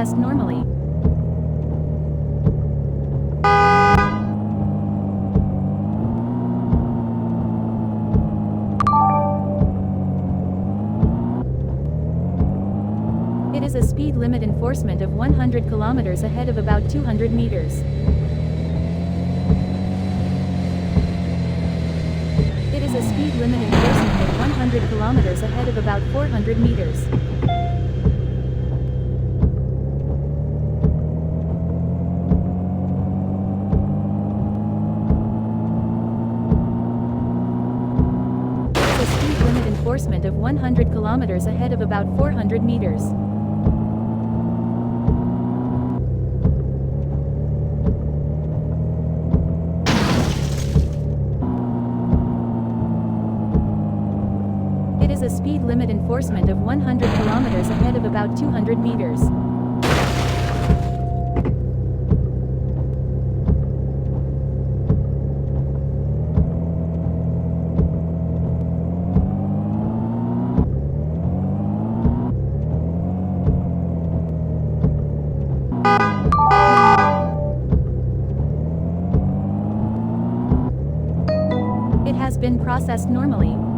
processed normally. It is a speed limit enforcement of 100 kilometers ahead of about 200 meters. It is a speed limit enforcement of 100 kilometers ahead of about 400 meters. It is a speed limit enforcement of 100 kilometers ahead of about 400 meters. It is a speed limit enforcement of 100 kilometers ahead of about 200 meters. It has been processed normally.